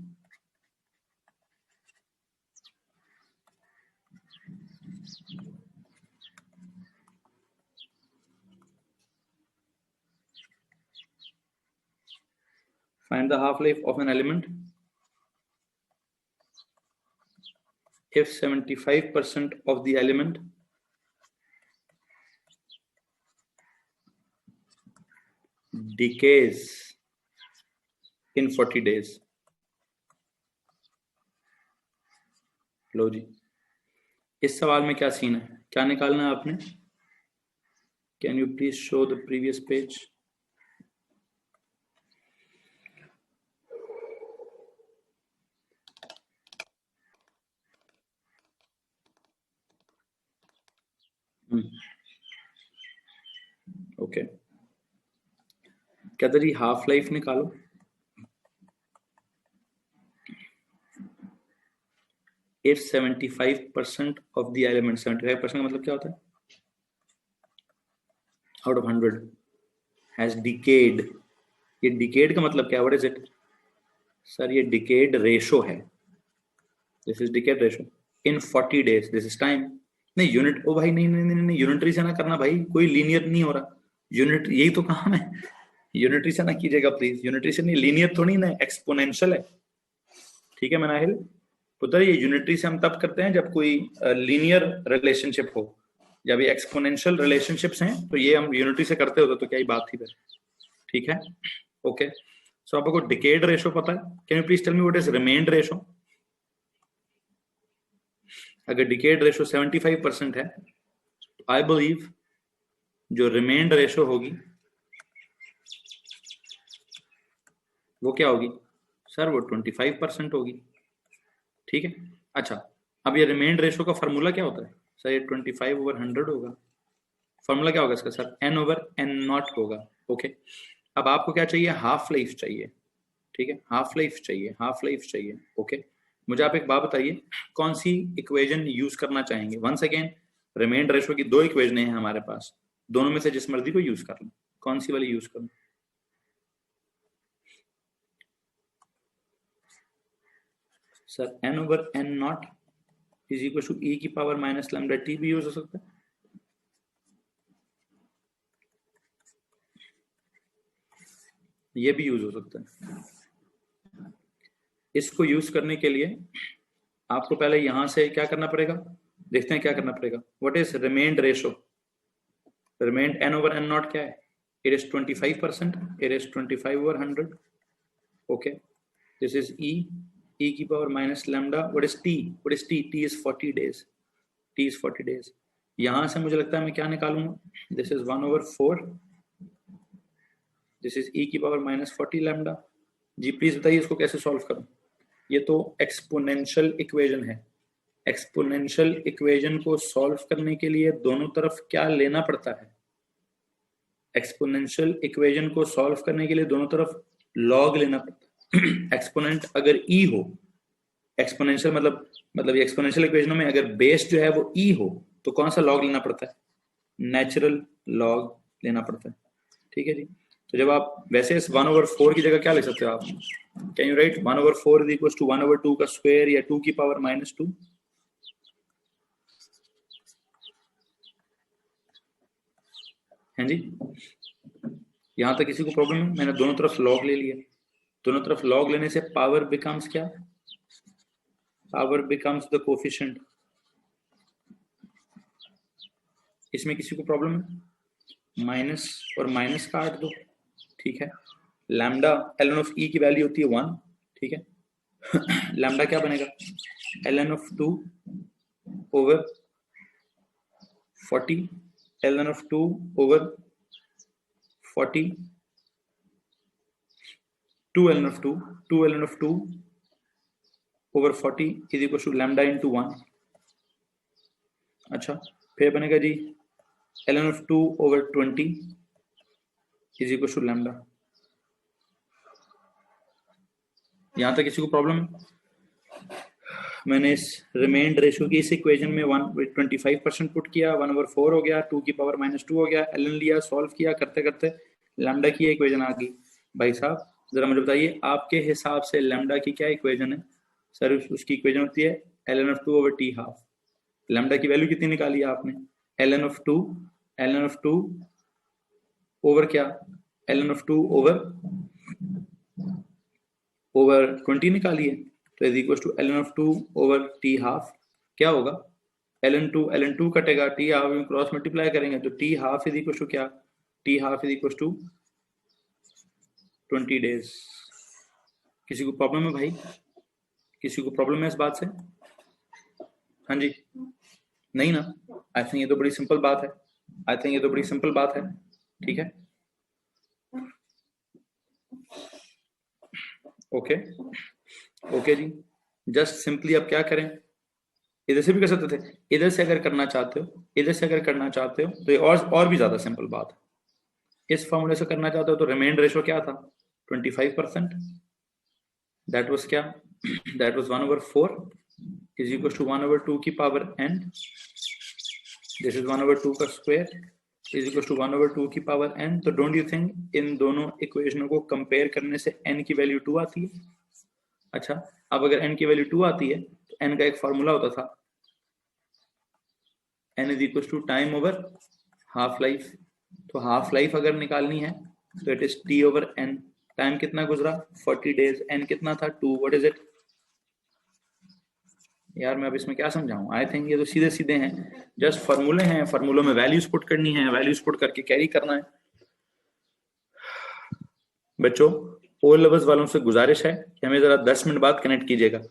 Find the half-life of an element if 75% of the element decays in 40 days। लो जी, इस सवाल में क्या सीन है, क्या निकालना है आपने? Can you please show the previous page? Okay, क्या जी हाफ लाइफ निकालो। If 75% of the element, 75% मतलब क्या होता है, out of 100 has decayed। ये decayed का मतलब क्या है, what is it? सर ये decayed ratio है, this is decayed ratio in 40 days, this is time। नहीं यूनिट, ओ भाई नहीं नहीं नहीं नहीं, यूनिटरी से ना करना भाई, कोई लीनियर नहीं हो रहा, यूनिट यही तो काम है, यूनिटरी से ना कीजिएगा प्लीज, यूनिटरी से नहीं, लीनियर थोड़ी ना, एक्सपोनेंशियल है, ठीक है मनाहिल पुत्र। ये यूनिटरी से हम तब करते हैं जब कोई लीनियर रिलेशनशिप हो, जब ये एक्सपोनेंशियल रिलेशनशिप्स हैं तो ये हम यूनिटरी से करते होते, तो क्या ही बात थी फिर, ठीक है ओके। सो आपको डिकेड रेशो पता है, can you please tell me what is remained ratio? अगर डिकेड रेशो 75% है तो आई बिलीव जो रिमेंड रेशो होगी वो क्या होगी सर, वो 25% होगी, ठीक है। अच्छा, अब ये रिमेंड रेशो का फॉर्मूला क्या होता है सर? ये 25/100 होगा। फॉर्मूला क्या होगा इसका सर? n/n0 होगा, ओके। अब आपको क्या चाहिए? हाफ लाइफ चाहिए, ठीक है, हाफ लाइफ चाहिए, हाफ लाइफ चाहिए, ओके। मुझे आप एक बात बताइए, कौन सी इक्वेशन यूज करना चाहेंगे? वंस अगेन रिमेंड रेशो की दो इक्वेशन हैं हमारे पास, दोनों में से जिस मर्जी को यूज कर लो, कौन सी वाली यूज करूं sir? n/n0 is equal to e की पावर माइनस लैम्डा t भी यूज हो सकता है, ये भी यूज हो सकता है। इसको यूज करने के लिए आपको पहले यहां से क्या करना पड़ेगा, देखते हैं क्या करना पड़ेगा। What is remained ratio? Remained n/n0 क्या है? It is 25%, it is 25/100, okay. This is e की power minus lambda, what is t? What is t? t is 40 days, t is 40 days. यहां से मुझे लगता है मैं क्या निकालूंगा, this is 1/4 this is e की पावर -40 लैम्डा। जी प्लीज बताइए इसको कैसे सॉल्व करूं। ये तो एक्सपोनेंशियल इक्वेशन है। एक्सपोनेंशियल इक्वेशन को सॉल्व करने के लिए दोनों तरफ क्या लेना पड़ता है? एक्सपोनेंशियल इक्वेशन को सॉल्व करने के लिए दोनों तरफ लॉग लेना पड़ता है। एक्सपोनेंट अगर e हो, एक्सपोनेंशियल मतलब ये एक्सपोनेंशियल इक्वेशनों में अगर बेस जो है वो e हो तो कौन सा लॉग लेना पड़ता है? नेचुरल लॉग लेना पड़ता है। ठीक है जी। तो जब आप वैसे इस 1/4 की जगह क्या लिख सकते हो आप? Can you write 1/4 is equal to 1/2 का स्क्वायर या 2 की पावर -2? हैं जी, यहां तक किसी को प्रॉब्लम है? मैंने दोनों तरफ लॉग ले लिया। दोनों तरफ लॉग लेने से पावर बिकम्स क्या? Power becomes the coefficient. इसमें किसी को प्रॉब्लम है? माइनस और माइनस काट दो। ठीक है। लैम्डा ln ऑफ e की वैल्यू होती है 1। ठीक है। लैम्डा क्या बनेगा? ln of 2 over 40 ln of 2 over 40 2 ln of 2 ln of 2 over 40 is equal to lambda into 1। अच्छा, फिर बनेगा जी ln of 2 over 20 is equal to lambda. यहां तक किसी को प्रॉब्लम है? मैंने इस रिमेंड रेशियो की इस इक्वेशन में 25% पुट किया, 1/4 हो गया, 2 की पावर -2 हो गया, ln लिया, सॉल्व किया, करते करते लैम्डा की इक्वेशन आ गई। भाई साहब जरा मुझे बताइए आपके हिसाब से लैम्डा की क्या इक्वेशन है? सर उसकी इक्वेशन होती है ln of 2 over t half. Lambda की वैल्यू कितनी निकाली आपने? ln ऑफ 2 ओवर क्या? ln ऑफ 2 ओवर 20 निकालिए, तो is equal to ln of 2 over t half. क्या होगा? ln 2 कटेगा, t हाफ में क्रॉस मल्टीप्लाई करेंगे तो t half is equal to क्या? t half is equal to 20 days. किसी को प्रॉब्लम है भाई? किसी को प्रॉब्लम है इस बात से? हाँ जी, नहीं ना? आई थिंक ये तो बड़ी सिंपल बात है। आई थिंक ये तो बड़ी सिंपल बात है। ठीक है, ओके ओके जी। जस्ट सिंपली अब क्या करें? इधर से भी कर सकते थे, इधर से अगर करना चाहते हो, इधर से अगर करना चाहते हो तो ये और भी ज्यादा सिंपल बात है। इस फॉर्मूले से करना चाहते हो तो रिमेंड रेशियो क्या था? 25%। दैट वाज क्या? That was 1/4 is equal to 1/2 की पावर n। दिस इज 1/2 का स्क्वायर इज इक्वल टू 1/2 की पावर n। तो डोंट यू थिंक इन दोनों इक्वेशनों को कंपेयर करने से n की वैल्यू 2 आती है? अच्छा, अब अगर n की वैल्यू 2 आती है तो n का एक फॉर्मूला होता था n is equal to time over half life. तो हाफ लाइफ अगर निकालनी है तो it is t over n। Time कितना गुजरा? 40 डेज। n कितना था? 2। What is it? यार मैं अब इसमें क्या समझाऊं? आई थिंक ये तो सीधे सीधे हैं, जस्ट फॉर्मूले हैं, फॉर्मूलों में वैल्यूज पुट करनी है, वैल्यूज पुट करके कैरी करना है। बच्चों ओ लेवल्स वालों से गुजारिश है कि हमें जरा 10 मिनट बाद कनेक्ट कीजिएगा।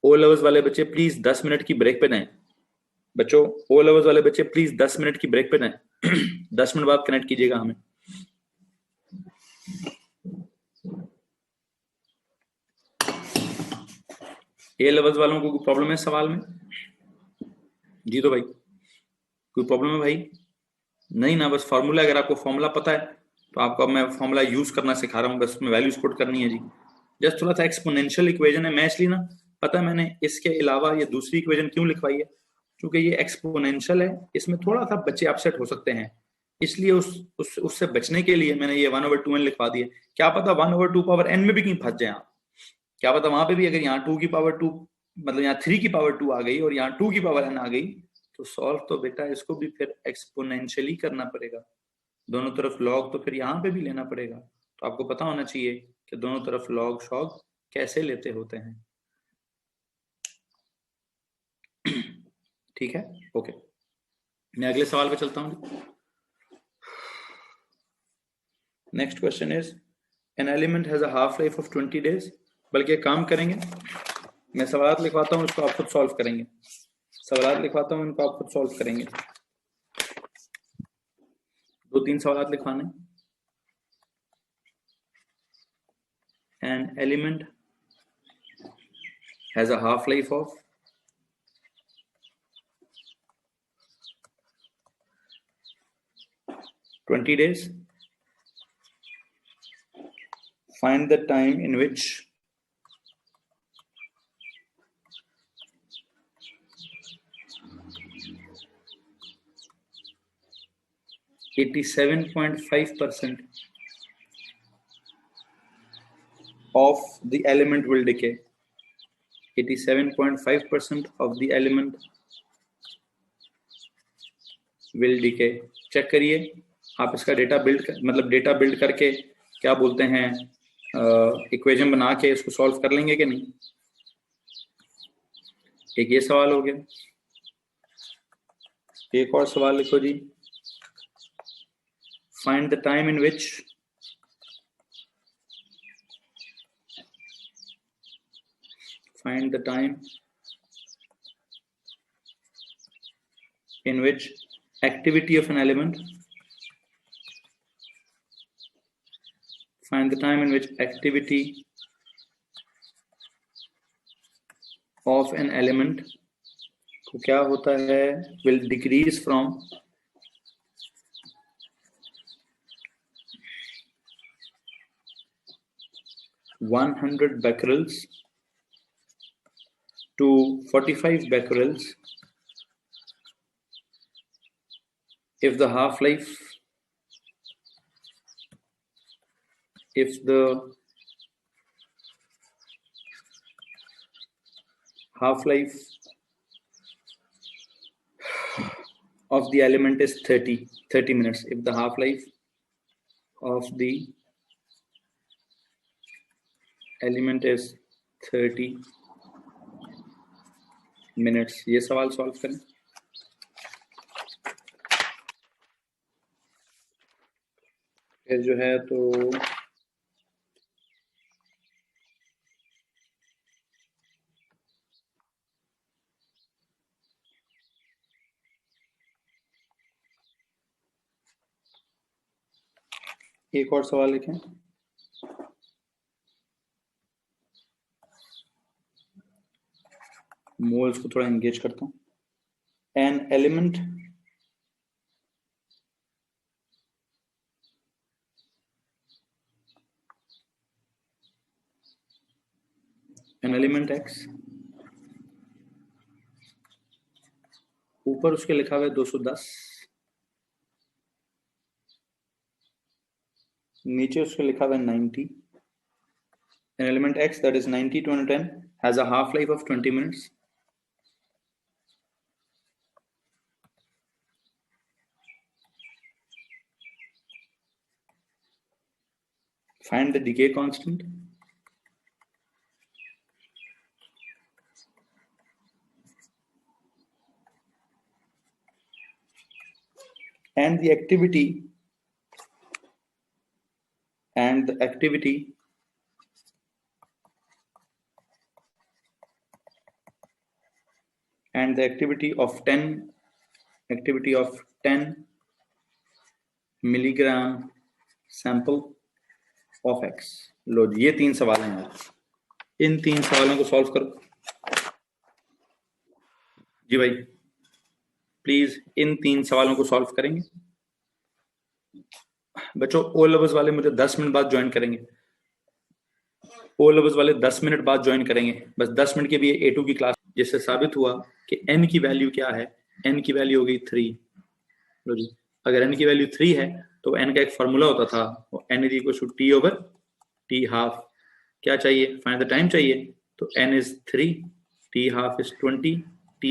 ओ लेवल्स वाले बच्चे प्लीज 10 मिनट की ब्रेक पे जाएं। बच्चों ओ लेवल्स वाले बच्चे प्लीज 10 मिनट की ब्रेक पे जाएं। 10 मिनट बाद कनेक्ट कीजिएगा हमें। ए लेवल्स वालों को कोई प्रॉब्लम है सवाल में? जी तो भाई कोई प्रॉब्लम है भाई? नहीं ना? बस फॉर्मूला, अगर आपको फॉर्मूला पता है तो आपको अब मैं फॉर्मूला यूज करना सिखा रहा हूँ, बस उसमें वैल्यूज पुट करनी है जी। जस्ट थोड़ा सा एक्सपोनेंशियल इक्वेशन है, मैं इसलिए ना पता है मैंने इसके अलावा ये दूसरी इक्वेशन क्यों लिखवाई है, क्योंकि ये एक्सपोनेंशियल है, इसमें थोड़ा सा बच्चे अपसेट हो सकते हैं, इसलिए उससे बचने के लिए मैंने ये 1/2n लिखवा दिया। क्या पता 1/2 पावर n में भी कहीं फंस जाए आप। क्या पता वहां पे भी अगर यहाँ 2 की पावर 2 मतलब यहाँ 3 की पावर 2 आ गई और यहाँ 2 की पावर n आ गई तो सॉल्व तो बेटा इसको भी फिर एक्सपोनेंशियली करना पड़ेगा। दोनों तरफ लॉग तो फिर यहाँ पे भी लेना पड़ेगा। तो आपको पता होना चाहिए कि दोनों तरफ लॉग शॉग कैसे लेते होते हैं। ठीक है, ओके। मैं अगले सवाल पे चलता हूँ। Next question is an element has a half life of 20 days. बल्कि एक काम करेंगे, मैं सवाल लिखवाता हूँ, उसको आप खुद सॉल्व करेंगे। सवाल लिखवाता हूँ, इनको आप खुद सॉल्व करेंगे। 2-3 सवाल लिखवाने। an element has a half-life of 20 days. Find the time in which (87.5% of the element will decay. 87.5% of the element will decay. Check करिए आप इसका डेटा बिल्ड मतलब डेटा बिल्ड करके क्या बोलते हैं इक्वेशन बना के इसको सॉल्व कर लेंगे कि नहीं. एक ये सवाल हो गया. एक और सवाल लिखो जी. Find the time in which activity of an element को क्या होता है will decrease from 100 becquerels to 45 becquerels if the half-life of the element is 30 minutes. If the half-life of the element is 30 minutes. ये सवाल solve करें. फिर जो है तो एक और सवाल लिखें. मोल्स को थोड़ा एंगेज करता हूं. An element X, ऊपर उसके लिखा हुआ है 210, नीचे उसके लिखा हुआ है 90. An element X that is 90 to 110 has a half-life of 20 minutes. Find the decay constant. And the activity of 10 milligram sample of X. लो जी, ये 3 सवाल हैं यार. इन 3 सवालों को सॉल्व करो जी भाई प्लीज. इन 3 सवालों को सॉल्व करेंगे बच्चों. ओ लेवल्स वाले मुझे 10 मिनट बाद ज्वाइन करेंगे. ओ लेवल्स वाले 10 मिनट बाद ज्वाइन करेंगे. बस 10 मिनट के भी A2 की क्लास, जिससे साबित हुआ कि n की वैल्यू क्या है. n की वैल्यू हो गई 3. लो जी, अगर n की वैल्यू 3 है तो n का एक फॉर्मूला होता था, n is equal to T/2. क्या चाहिए? फाइंड द टाइम चाहिए. तो n is 3, T/2 is 20, T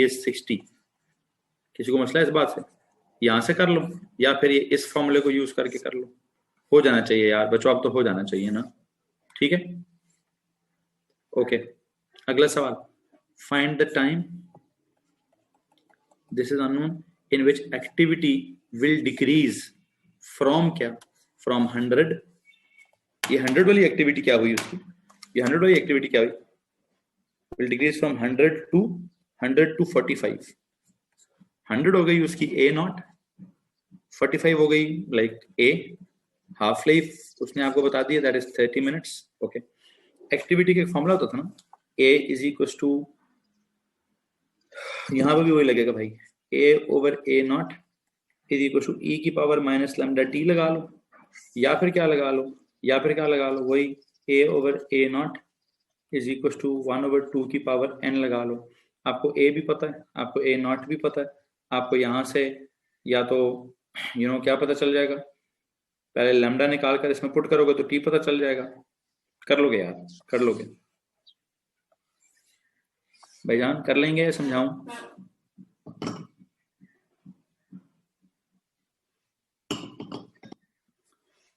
is 60. किसी को मसला है इस बात से? यहां से कर लो या फिर ये इस फॉर्मूले को यूज करके कर लो. हो जाना चाहिए यार बच्चों, अब तो हो जाना चाहिए ना. ठीक है, ओके. अगला सवाल. Find the time, this is unknown, in which activity will decrease from क्या? फ्रॉम 100. ये 100 वाली एक्टिविटी क्या हुई उसकी? ये 100 वाली एक्टिविटी क्या हुई? Will decrease from 100 to 45. 100 हो गई उसकी A0, 45 हो गई लाइक A, हाफ लाइफ उसने आपको बता दिया, that is 30 minutes. Okay, activity का फॉर्मूला होता था ना, A इज इक्वल टू, यहां पर भी वही लगेगा भाई, A/A0 is equal to E की पावर माइनस लैम्डा टी लगा लो, या फिर क्या लगा लो, वही A/A0 इज इक्वल टू 1/2 की पावर n लगा लो। आपको A भी पता है, आपको A0 भी पता है, आपको यहां से या तो क्या पता चल जाएगा, पहले लैम्डा निकाल कर इसमें पुट करोगे तो टी पता चल जाएगा। कर लोगे यार, कर लोगे भाईजान, कर लेंगे, समझाऊं?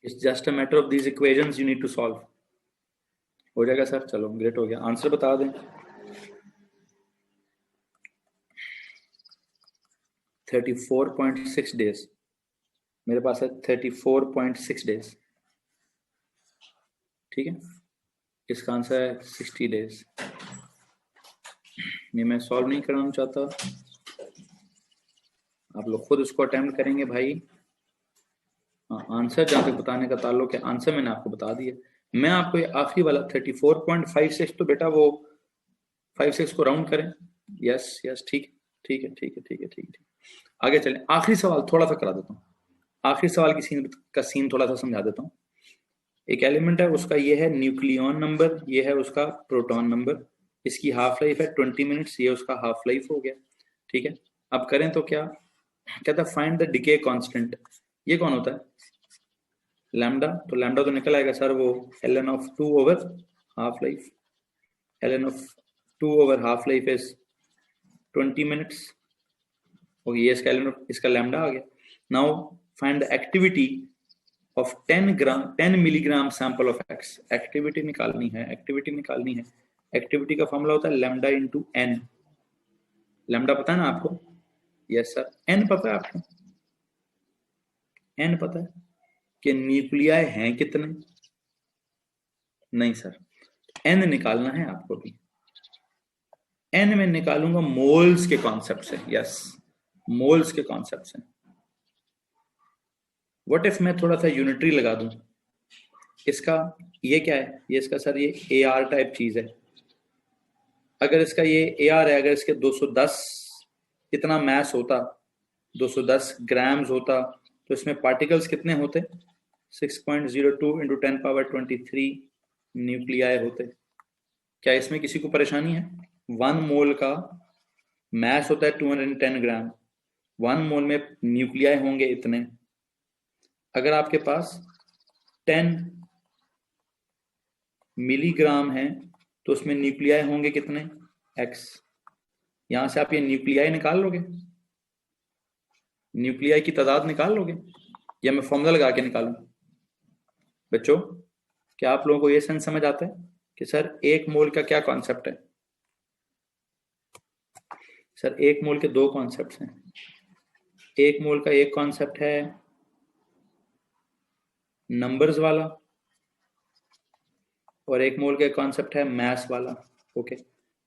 It's just a matter of these equations you need to solve. हो जाएगा सर, चलो ग्रेट हो गया। आंसर बता दें। 34.6 डेज मेरे पास है, 34.6 डेज। ठीक है, इसका आंसर है 60 डेज। ये मैं सॉल्व नहीं कराना चाहता, आप लोग खुद उसको अटेम्प्ट करेंगे भाई। हाँ, आंसर जहाँ तक बताने का ताल्लुक है, आंसर मैंने आपको बता दिया। मैं आपको ये आखिरी वाला 34.56, तो बेटा वो 56 को राउंड करें। यस यस, ठीक ठीक है ठीक है ठीक है ठीक है। आगे चलें, आखिरी सवाल थोड़ा सा करा देता हूँ, आखिरी सवाल की सीन थोड़ा सा समझा देता हूँ। एक एलिमेंट है, उसका ये है न्यूक्लियन नंबर, ये है उसका प्रोटॉन नंबर, इसकी हाफ लाइफ है 20 मिनट्स, ये उसका हाफ लाइफ हो गया। ठीक है, अब करें तो क्या कहता है, फाइंड द डिके कांस्टेंट। ये कौन होता है? लैम्डा। तो लैम्डा तो निकल आएगा सर वो ln(2) over half life, ln(2) over half life is 20 minutes. Okay, ये इसका लैम्डा आ गया। Now find the activity of 10 milligram sample of x. Activity निकालनी है, एक्टिविटी का फॉर्मूला होता है लैम्डा इंटू एन। लैम्डा पता है ना आपको? Yes sir. एन पता है आपको? एन पता है कि न्यूक्लियाई हैं कितने? नहीं सर, एन निकालना है आपको भी। एन में निकालूंगा मोल्स के कॉन्सेप्ट से। यस, मोल्स के कॉन्सेप्ट से। व्हाट इफ मैं थोड़ा सा यूनिटरी लगा दूं, इसका ये क्या है, ये इसका सर ये AR टाइप चीज है। अगर इसका ये AR है, अगर इसके 210 इतना मैस होता, 210 ग्राम्स होता, तो इसमें पार्टिकल्स कितने होते? 6.02 इंटू 10⁻23 न्यूक्लियाई होते। क्या इसमें किसी को परेशानी है? 1 मोल का मैस होता है 210 ग्राम, 1 मोल में न्यूक्लियाई होंगे इतने। अगर आपके पास 10 मिलीग्राम है तो उसमें न्यूक्लियाई होंगे कितने? x। यहां से आप ये न्यूक्लियाई निकाल लोगे, न्यूक्लियाई की तादाद निकाल लोगे, या मैं फॉर्मूला लगा के निकालूं? बच्चों, क्या आप लोगों को ये सेंस समझ आता है कि सर 1 मोल का क्या कॉन्सेप्ट है? सर 1 मोल के 2 कॉन्सेप्ट हैं। 1 मोल का एक कॉन्सेप्ट है नंबर्स वाला, और 1 मोल का कॉन्सेप्ट है मैस वाला। ओके,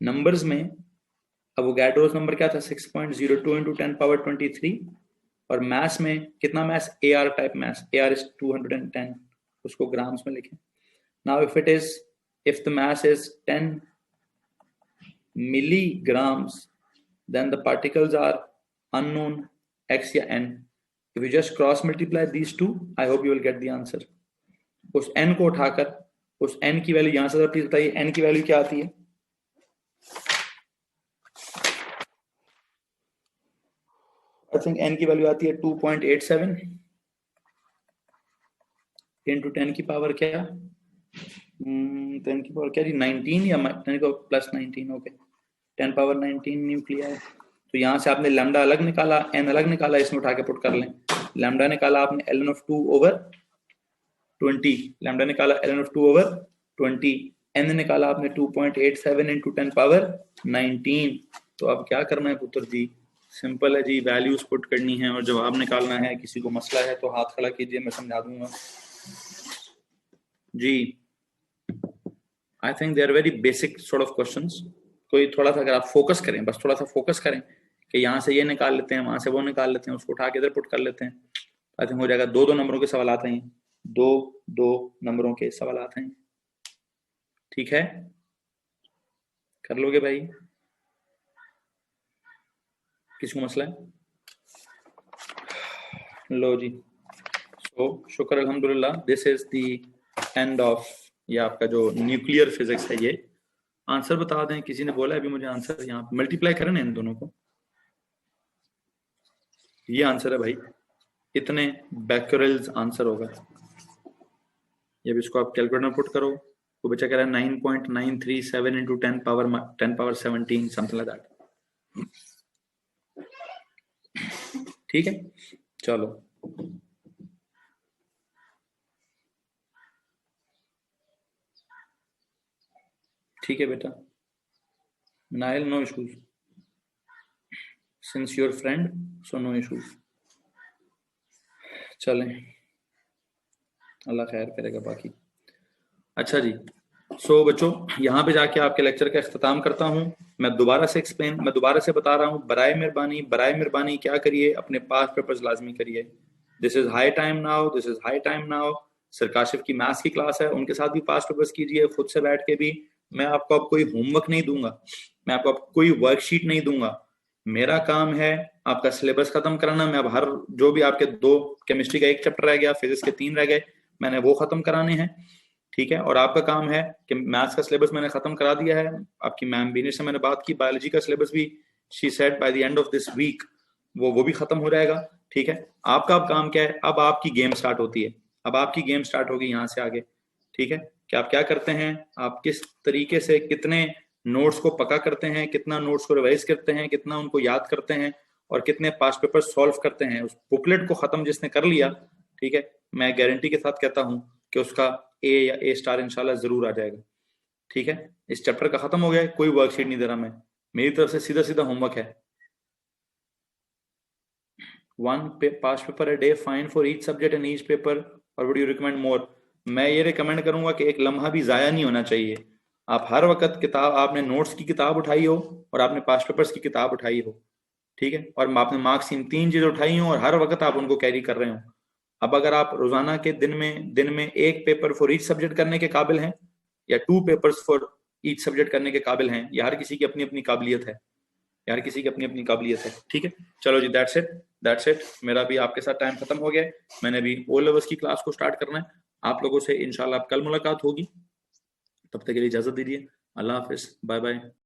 नंबर्स में अवोगाड्रोस नंबर क्या था? 6.02 इंटू 10⁻23, और मैस में कितना mass? AR type mass, AR is 210, उसको ग्राम्स में लिखें। Now if the mass is 10 milligrams, then the particles are unknown, x या n. If you just cross multiply these two, I hope you will get the answer. उस n को उठाकर, उस n की value यहां से प्लीज बताइए, n की वैल्यू क्या आती है? I think n की वैल्यू आती है 2.87 इंटू 10 की पावर क्या? 10 की पावर क्या जी? 19 या 10 को प्लस 19। Okay, 10⁻19 nuclei. तो यहाँ से आपने लैम्डा अलग निकाला, एन अलग निकाला, इसमें उठा के पुट कर लें। लैम्डा निकाला आपने ln(2) ओवर 20, लैम्डा निकाला ln(2) ओवर 20, एन निकाला आपने 2.87 इंटू 10⁻19। तो अब क्या करना है पुत्र जी? सिंपल है जी, वैल्यूज पुट करनी है और जवाब निकालना है। किसी को मसला है तो हाथ खड़ा कीजिए, मैं समझा दूंगा जी। I think they are very basic sort of questions. कोई थोड़ा सा अगर आप फोकस करें, बस थोड़ा सा फोकस करें कि यहाँ से ये निकाल लेते हैं, वहां से वो निकाल लेते हैं, उसको उठा के इधर पुट कर लेते हैं, आई थिंक हो जाएगा। 2-2 नंबरों के सवाल आते हैं। दो दो नंबरों के सवाल हैं। ठीक है, कर लोगे भाई? किसको मसला है? लो जी, सो शुक्र अल्हम्दुलिल्लाह, this is the end of ये आपका जो न्यूक्लियर फिजिक्स है। ये आंसर बता दें, किसी ने बोला अभी मुझे आंसर, यहाँ मल्टीप्लाई करें ना इन दोनों को, ये आंसर है भाई, इतने बैक्यूरेल्स आंसर होगा। जब इसको आप कैलकुलेटर में पुट करो तो बच्चा कह रहा है 9.937 into 10 power 17 something like that. ठीक है, चलो ठीक है बेटा, नाइल no issues, since your friend so no issues. चलें, अल्लाह खैर करेगा बाकी। अच्छा जी, सो बच्चों यहाँ पे जाके आपके लेक्चर का इख्तिताम करता हूँ। मैं दोबारा से बता रहा हूँ, बराए मेहरबानी क्या करिए, अपने पास पेपर्स लाजमी करिए। This is high time now. Sir Kashif की मैथ्स की क्लास है, उनके साथ भी पास पेपर्स कीजिए, खुद से बैठ के भी। मैं आपको अब कोई होमवर्क नहीं दूंगा, मैं आपको अब कोई वर्कशीट नहीं दूंगा। मेरा काम है आपका सिलेबस खत्म कराना। मैं अब हर जो भी आपके 2 केमिस्ट्री का 1 चैप्टर रह गया, फिजिक्स के 3 रह गए, मैंने वो खत्म कराने हैं। ठीक है, और आपका काम है कि मैथ्स का सिलेबस मैंने खत्म करा दिया है। आपकी मैम बीनी से मैंने बात की, बायोलॉजी का सिलेबस भी she said by the end of this week वो भी खत्म हो जाएगा। ठीक है, आपका अब काम क्या है, अब आपकी गेम स्टार्ट होती है, अब आपकी गेम स्टार्ट होगी यहाँ से आगे। ठीक है, कि आप क्या करते हैं, आप किस तरीके से कितने नोट्स को पक्का करते हैं, कितना नोट्स को रिवाइज करते हैं, कितना उनको याद करते हैं, और कितने पास्ट पेपर सॉल्व करते हैं। उस बुकलेट को खत्म जिसने कर लिया, ठीक है, मैं गारंटी के साथ कहता हूं कि उसका ए या ए स्टार इंशाल्लाह जरूर आ जाएगा। ठीक है, इस चैप्टर का खत्म हो गया, कोई वर्कशीट नहीं दे रहा मैं, मेरी तरफ से सीधा सीधा होमवर्क है। 1 past paper a day, fine for each subject and each paper, और वुड यू रिकमेंड मोर? मैं ये रिकमेंड करूंगा कि एक लम्हा भी जाया नहीं होना चाहिए। आप हर वक्त किताब, आपने नोट्स की किताब उठाई हो और आपने पास्ट पेपर्स की किताब उठाई हो, ठीक है, और आपने मार्क्स की 3 चीजें उठाई हो और हर वक्त आप उनको कैरी कर रहे हो। अब अगर आप रोजाना के दिन में 1 पेपर फॉर ईच सब्जेक्ट करने के काबिल हैं, या 2 पेपर्स फॉर ईच सब्जेक्ट करने के काबिल हैं, या हर किसी की अपनी अपनी काबिलियत है, यार किसी की अपनी अपनी काबिलियत है। ठीक है, चलो जी, दैट्स इट। मेरा भी आपके साथ टाइम खत्म हो गया, मैंने भी ओ लेवल्स की क्लास को स्टार्ट करना है। आप लोगों से इंशाल्लाह कल मुलाकात होगी, तब तक के लिए इजाजत दीजिए। अल्लाह हाफिज, बाय बाय।